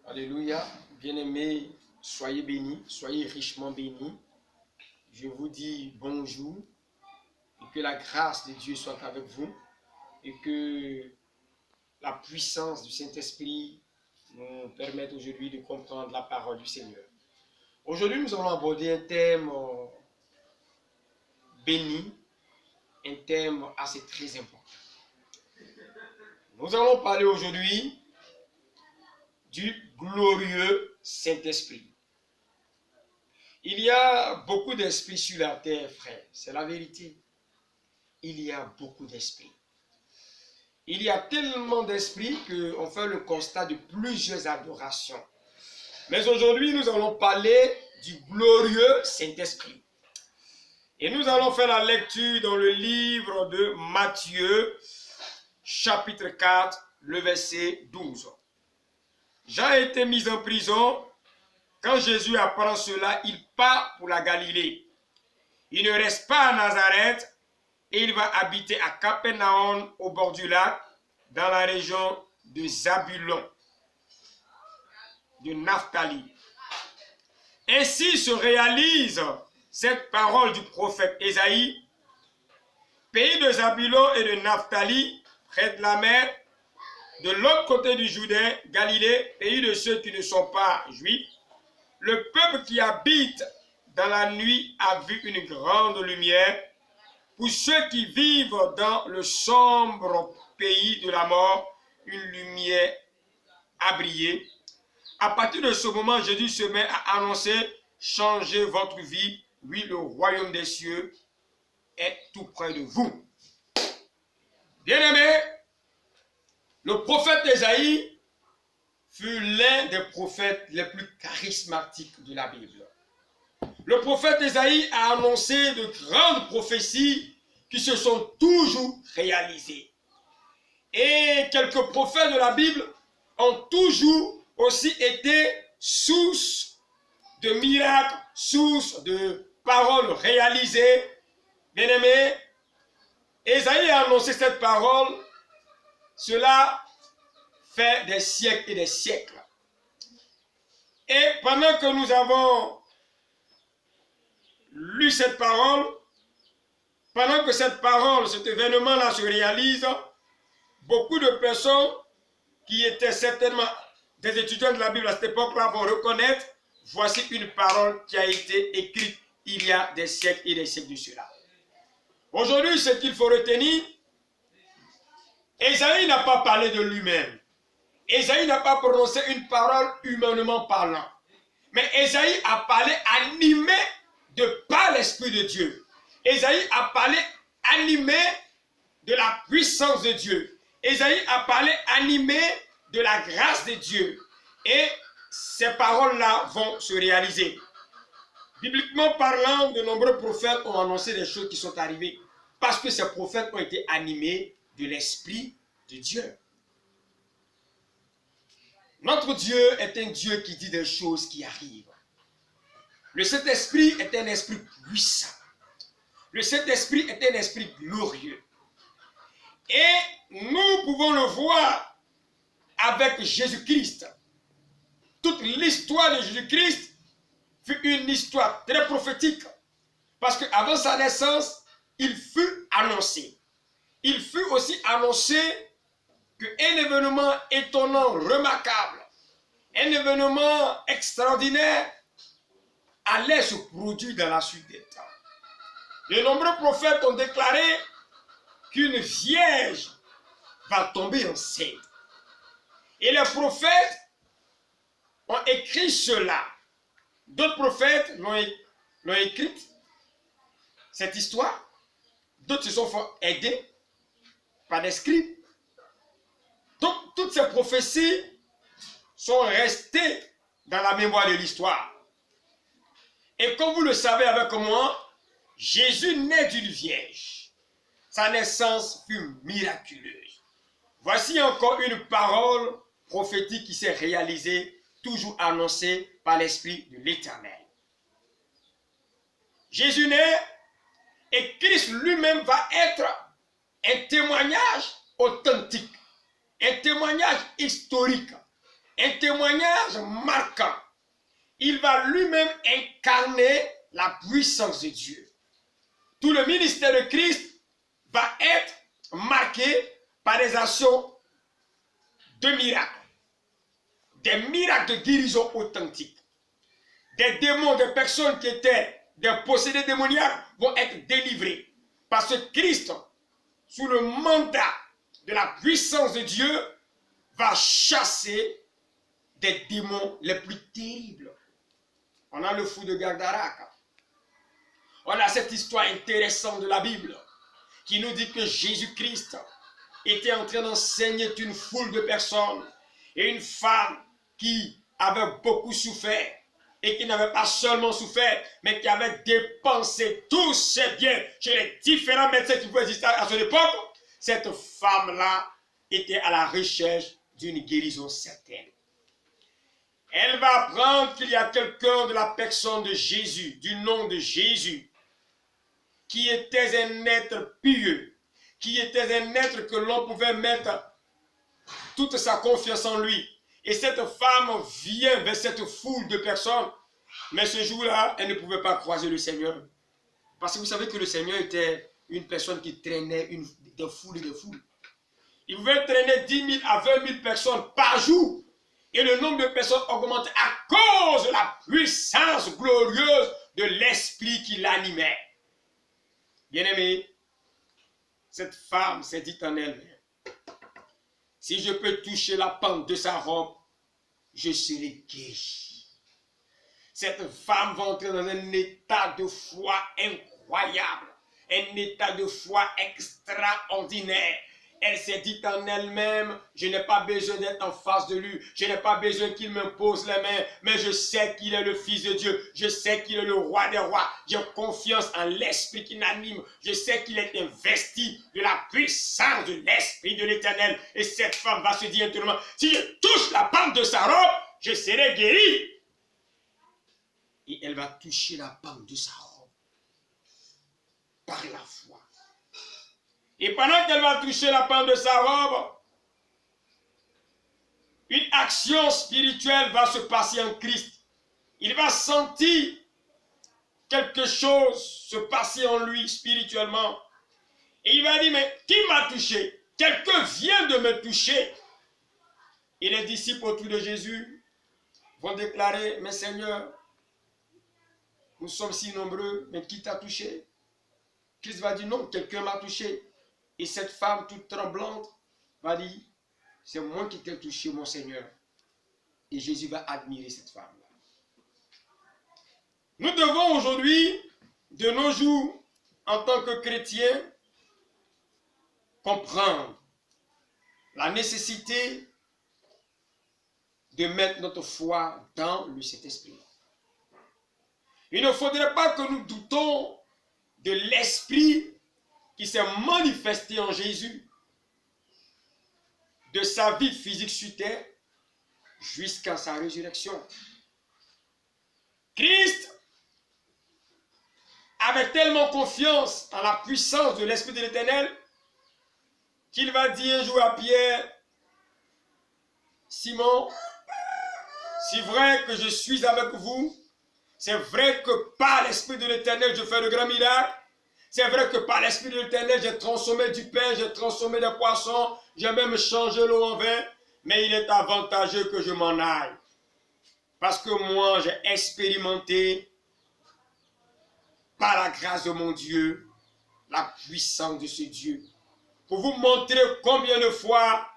Alléluia. Bien-aimés, soyez bénis, soyez richement bénis. Je vous dis bonjour et que la grâce de Dieu soit avec vous et que la puissance du Saint-Esprit nous permette aujourd'hui de comprendre la parole du Seigneur. Aujourd'hui, nous allons aborder un thème béni, un thème assez très important. Nous allons parler aujourd'hui du glorieux Saint-Esprit. Il y a beaucoup d'esprits sur la terre, frère. C'est la vérité. Il y a beaucoup d'esprits. Il y a tellement d'esprits qu'on fait le constat de plusieurs adorations. Mais aujourd'hui, nous allons parler du glorieux Saint-Esprit. Et nous allons faire la lecture dans le livre de Matthieu, chapitre 4, le verset 12. Jean a été mis en prison. Quand Jésus apprend cela, il part pour la Galilée. Il ne reste pas à Nazareth et il va habiter à Capernaum au bord du lac, dans la région de Zabulon, de Naphtali. Ainsi se réalise cette parole du prophète Ésaïe. Pays de Zabulon et de Naphtali, près de la mer, de l'autre côté du Jourdain, Galilée, pays de ceux qui ne sont pas juifs, le peuple qui habite dans la nuit a vu une grande lumière. Pour ceux qui vivent dans le sombre pays de la mort, une lumière a brillé. À partir de ce moment, Jésus se met à annoncer: changez votre vie, oui, le royaume des cieux est tout près de vous. Bien-aimés, le prophète Ésaïe fut l'un des prophètes les plus charismatiques de la Bible. Le prophète Ésaïe a annoncé de grandes prophéties qui se sont toujours réalisées. Et quelques prophètes de la Bible ont toujours aussi été source de miracles, source de paroles réalisées. Bien-aimés, Ésaïe a annoncé cette parole, cela fait des siècles et des siècles. Et pendant que nous avons lu cette parole, pendant que cette parole, cet événement-là se réalise, beaucoup de personnes qui étaient certainement des étudiants de la Bible à cette époque-là vont reconnaître: voici une parole qui a été écrite il y a des siècles et des siècles de cela. Aujourd'hui, ce qu'il faut retenir, Ésaïe n'a pas parlé de lui-même. Ésaïe n'a pas prononcé une parole humainement parlant. Mais Ésaïe a parlé animé de par l'Esprit de Dieu. Ésaïe a parlé animé de la puissance de Dieu. Ésaïe a parlé animé de la grâce de Dieu. Et ces paroles-là vont se réaliser. Bibliquement parlant, de nombreux prophètes ont annoncé des choses qui sont arrivées. Parce que ces prophètes ont été animés de l'Esprit de Dieu. Notre Dieu est un Dieu qui dit des choses qui arrivent. Le Saint-Esprit est un esprit puissant. Le Saint-Esprit est un esprit glorieux. Et nous pouvons le voir avec Jésus-Christ. Toute l'histoire de Jésus-Christ fut une histoire très prophétique. Parce qu'avant sa naissance, il fut annoncé. Il fut aussi annoncé qu'un événement étonnant, remarquable, un événement extraordinaire allait se produire dans la suite des temps. De nombreux prophètes ont déclaré qu'une vierge va tomber enceinte. Et les prophètes ont écrit cela. D'autres prophètes l'ont écrite, cette histoire. D'autres se sont fait aider par des scribes. Donc, toutes ces prophéties sont restées dans la mémoire de l'histoire. Et comme vous le savez avec moi, Jésus naît d'une vierge. Sa naissance fut miraculeuse. Voici encore une parole prophétique qui s'est réalisée, toujours annoncée par l'Esprit de l'Éternel. Jésus naît et Christ lui-même va être un témoignage authentique. Un témoignage historique, un témoignage marquant. Il va lui-même incarner la puissance de Dieu. Tout le ministère de Christ va être marqué par des actions de miracles. Des miracles de guérison authentique. Des démons, des personnes qui étaient des possédés démoniaques vont être délivrés. Parce que Christ, sous le mandat de la puissance de Dieu, va chasser des démons les plus terribles. On a le fou de Gadara. On a cette histoire intéressante de la Bible qui nous dit que Jésus-Christ était en train d'enseigner une foule de personnes et une femme qui avait beaucoup souffert et qui n'avait pas seulement souffert, mais qui avait dépensé tous ses biens chez les différents médecins qui pouvaient exister à son époque. Cette femme-là était à la recherche d'une guérison certaine. Elle va apprendre qu'il y a quelqu'un de la personne de Jésus, du nom de Jésus, qui était un être pieux, qui était un être que l'on pouvait mettre toute sa confiance en lui. Et cette femme vient vers cette foule de personnes, mais ce jour-là, elle ne pouvait pas croiser le Seigneur. Parce que vous savez que le Seigneur était une personne qui traînait des foules et des foules. Il pouvait traîner 10 000 à 20 000 personnes par jour. Et le nombre de personnes augmentait à cause de la puissance glorieuse de l'esprit qui l'animait. Bien-aimé, cette femme s'est dit en elle-même, si je peux toucher la pente de sa robe, je serai guéri. Cette femme va entrer dans un état de foi incroyable, un état de foi extraordinaire. Elle s'est dit en elle-même, je n'ai pas besoin d'être en face de lui, je n'ai pas besoin qu'il me pose les mains, mais je sais qu'il est le Fils de Dieu, je sais qu'il est le Roi des rois, j'ai confiance en l'Esprit qui m'anime, je sais qu'il est investi de la puissance de l'Esprit de l'Éternel. Et cette femme va se dire intérieurement, si je touche la pente de sa robe, je serai guéri. Et elle va toucher la pente de sa robe par la foi. Et pendant qu'elle va toucher la pente de sa robe, une action spirituelle va se passer en Christ. Il va sentir quelque chose se passer en lui spirituellement. Et il va dire, mais qui m'a touché? Quelqu'un vient de me toucher. Et les disciples autour de Jésus vont déclarer, mais Seigneur, nous sommes si nombreux, mais qui t'a touché? Christ va dire, non, quelqu'un m'a touché. Et cette femme toute tremblante va dire, c'est moi qui t'ai touché, mon Seigneur. Et Jésus va admirer cette femme-là. Nous devons aujourd'hui, de nos jours, en tant que chrétiens, comprendre la nécessité de mettre notre foi dans le Saint-Esprit. Il ne faudrait pas que nous doutons de l'Esprit qui s'est manifesté en Jésus, de sa vie physique sur terre jusqu'à sa résurrection. Christ avait tellement confiance en la puissance de l'Esprit de l'Éternel qu'il va dire un jour à Pierre, Simon, c'est vrai que je suis avec vous, c'est vrai que par l'Esprit de l'Éternel je fais de grands miracles, c'est vrai que par l'Esprit de l'Éternel, j'ai transformé du pain, j'ai transformé des poissons, j'ai même changé l'eau en vin, mais il est avantageux que je m'en aille. Parce que moi, j'ai expérimenté, par la grâce de mon Dieu, la puissance de ce Dieu. Pour vous montrer combien de fois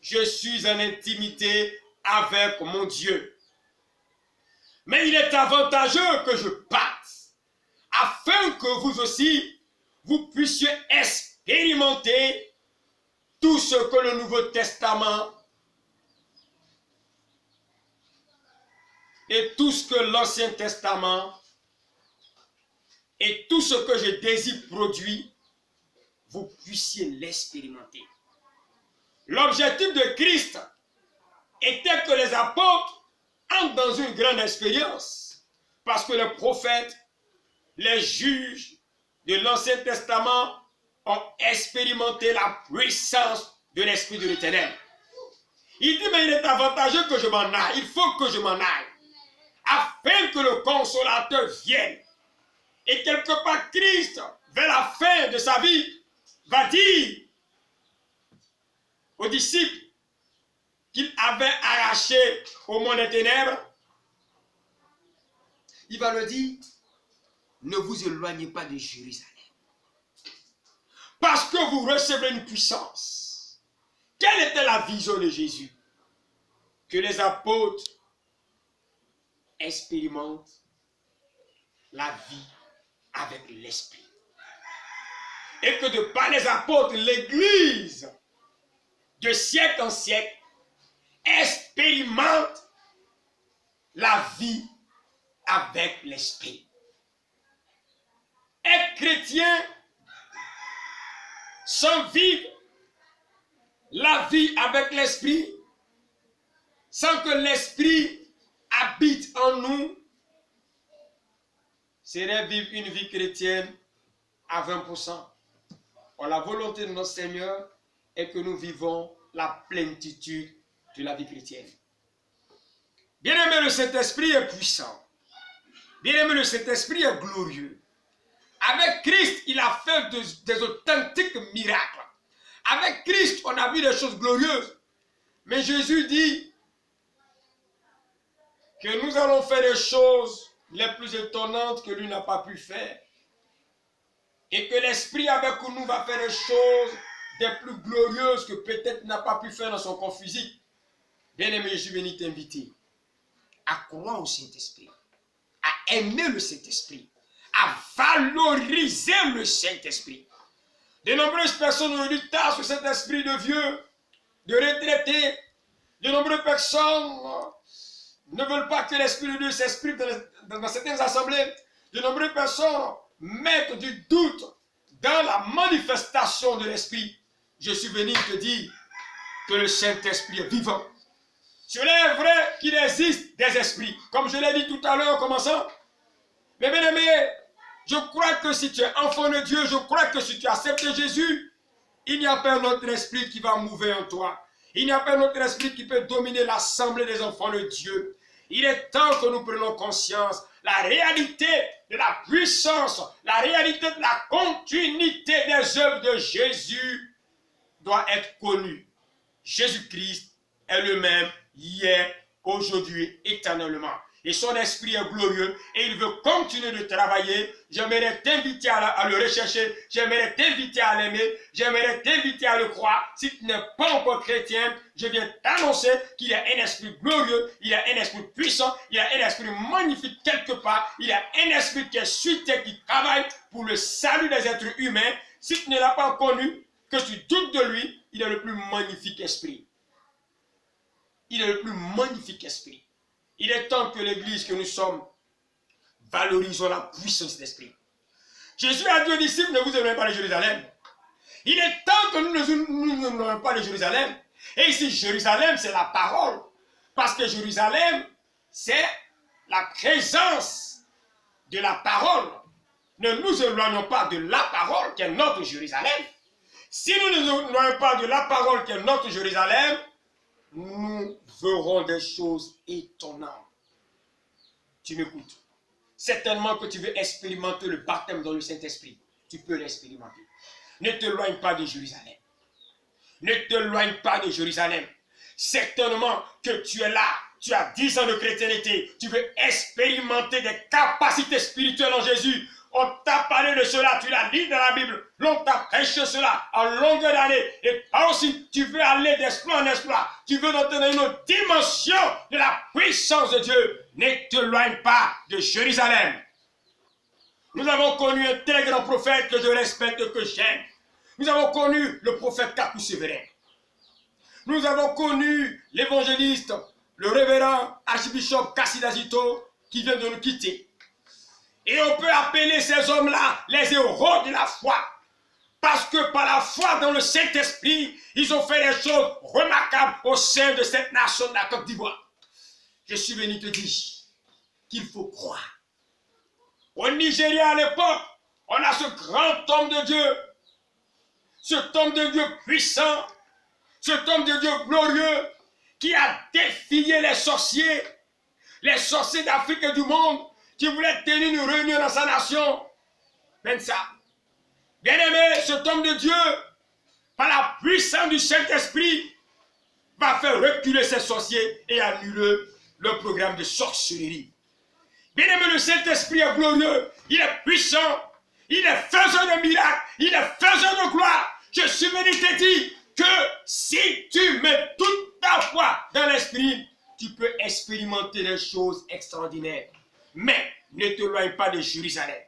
je suis en intimité avec mon Dieu. Mais il est avantageux que je parte, afin que vous aussi, vous puissiez expérimenter tout ce que le Nouveau Testament et tout ce que l'Ancien Testament et tout ce que je désire produire, vous puissiez l'expérimenter. L'objectif de Christ était que les apôtres entrent dans une grande expérience, parce que les prophètes, les juges de l'Ancien Testament ont expérimenté la puissance de l'Esprit de l'Éternel. Il dit, mais il est avantageux que je m'en aille. Il faut que je m'en aille. Afin que le consolateur vienne. Et quelque part, Christ, vers la fin de sa vie, va dire aux disciples qu'il avait arraché au monde des ténèbres. Il va leur dire, ne vous éloignez pas de Jérusalem. Parce que vous recevrez une puissance. Quelle était la vision de Jésus? Que les apôtres expérimentent la vie avec l'Esprit. Et que de par les apôtres, l'Église, de siècle en siècle, expérimente la vie avec l'Esprit. Être chrétien sans vivre la vie avec l'Esprit, sans que l'Esprit habite en nous, serait vivre une vie chrétienne à 20%. Or, la volonté de notre Seigneur est que nous vivons la plénitude de la vie chrétienne. Bien-aimé, le Saint-Esprit est puissant. Bien-aimé, le Saint-Esprit est glorieux. Avec Christ, il a fait des authentiques miracles. Avec Christ, on a vu des choses glorieuses. Mais Jésus dit que nous allons faire des choses les plus étonnantes que lui n'a pas pu faire. Et que l'Esprit avec nous va faire des choses des plus glorieuses que peut-être n'a pas pu faire dans son corps physique. Bien-aimé, je suis venu t'inviter à croire au Saint-Esprit, à aimer le Saint-Esprit, à valoriser le Saint-Esprit. De nombreuses personnes aujourd'hui tassent le Saint-Esprit de vieux, de retraités. De nombreuses personnes ne veulent pas que l'Esprit de Dieu s'exprime dans certaines assemblées. De nombreuses personnes mettent du doute dans la manifestation de l'Esprit. Je suis venu te dire que le Saint-Esprit est vivant. Cela est vrai qu'il existe des esprits, comme je l'ai dit tout à l'heure en commençant. Mais bien aimé, je crois que si tu es enfant de Dieu, je crois que si tu acceptes Jésus, il n'y a pas un autre esprit qui va mouver en toi. Il n'y a pas un autre esprit qui peut dominer l'assemblée des enfants de Dieu. Il est temps que nous prenions conscience. La réalité de la puissance, la réalité de la continuité des œuvres de Jésus doit être connue. Jésus-Christ est le même hier, aujourd'hui, éternellement. Et son esprit est glorieux et il veut continuer de travailler. J'aimerais t'inviter à le rechercher. J'aimerais t'inviter à l'aimer. J'aimerais t'inviter à le croire. Si tu n'es pas encore chrétien, je viens t'annoncer qu'il y a un esprit glorieux, il y a un esprit puissant, il y a un esprit magnifique quelque part. Il y a un esprit qui est suité, qui travaille pour le salut des êtres humains. Si tu ne l'as pas connu, que tu doutes de lui, il est le plus magnifique esprit. Il est le plus magnifique esprit. Il est temps que l'Église que nous sommes valorisons la puissance d'esprit. Jésus a dit aux disciples, ne vous éloignez pas de Jérusalem. Il est temps que nous ne nous éloignions pas de Jérusalem. Et ici, Jérusalem, c'est la parole. Parce que Jérusalem, c'est la présence de la parole. Ne nous éloignons pas de la parole qui est notre Jérusalem. Si nous ne nous éloignons pas de la parole qui est notre Jérusalem, nous verrons des choses étonnantes. Tu m'écoutes. Certainement que tu veux expérimenter le baptême dans le Saint-Esprit. Tu peux l'expérimenter. Ne t'éloigne pas de Jérusalem. Ne t'éloigne pas de Jérusalem. Certainement que tu es là. Tu as 10 ans de chrétienté. Tu veux expérimenter des capacités spirituelles en Jésus. On t'a parlé de cela, tu l'as lu dans la Bible. L'on t'a prêché cela en longueur d'année. Et toi aussi, tu veux aller d'exploit en exploit. Tu veux entrer dans une autre dimension de la puissance de Dieu. Ne t'éloigne pas de Jérusalem. Nous avons connu un très grand prophète que je respecte et que j'aime. Nous avons connu le prophète Kakou Sévérin. Nous avons connu l'évangéliste, le révérend archibishop Kassidazito, qui vient de nous quitter. Et on peut appeler ces hommes-là les héros de la foi. Parce que par la foi dans le Saint-Esprit, ils ont fait des choses remarquables au sein de cette nation de la Côte d'Ivoire. Je suis venu te dire qu'il faut croire. Au Nigeria à l'époque, on a ce grand homme de Dieu. Cet homme de Dieu puissant, cet homme de Dieu glorieux, qui a défié les sorciers d'Afrique et du monde, qui voulaient tenir une réunion dans sa nation. Même ça. Bien-aimé, cet homme de Dieu, par la puissance du Saint-Esprit, va faire reculer ces sorciers et annuler le programme de sorcellerie. Bien-aimé, le Saint-Esprit est glorieux, il est puissant, il est faiseur de miracles, il est faiseur de gloire. Je suis venu te dire que si tu mets toute ta foi dans l'Esprit, tu peux expérimenter des choses extraordinaires. Mais ne te loigne pas de Jérusalem.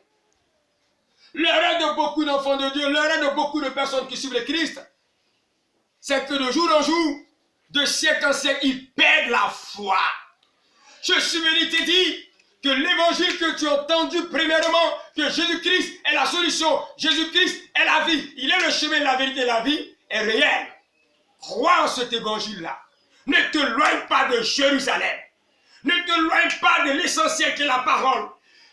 L'erreur de beaucoup d'enfants de Dieu, l'erreur de beaucoup de personnes qui suivent le Christ, c'est que de jour en jour, de siècle en siècle, ils perdent la foi. Je suis venu te dire que l'évangile que tu as entendu premièrement, que Jésus-Christ est la solution, Jésus-Christ est la vie, il est le chemin, la vérité et la vie, est réel. Crois en cet évangile-là. Ne te loigne pas de Jérusalem. Ne te loigne pas de l'essentiel qui est la parole.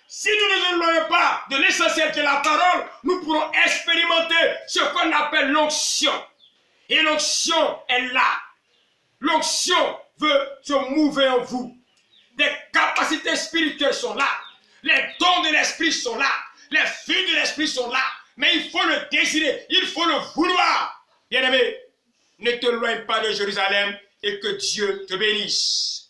Si nous ne nous éloignons pas de l'essentiel qui est la parole, nous pourrons expérimenter ce qu'on appelle l'onction. Et l'onction est là. L'onction veut se mouver en vous. Des capacités spirituelles sont là. Les dons de l'esprit sont là. Les fruits de l'esprit sont là. Mais il faut le désirer. Il faut le vouloir. Bien-aimé, ne te loigne pas de Jérusalem et que Dieu te bénisse.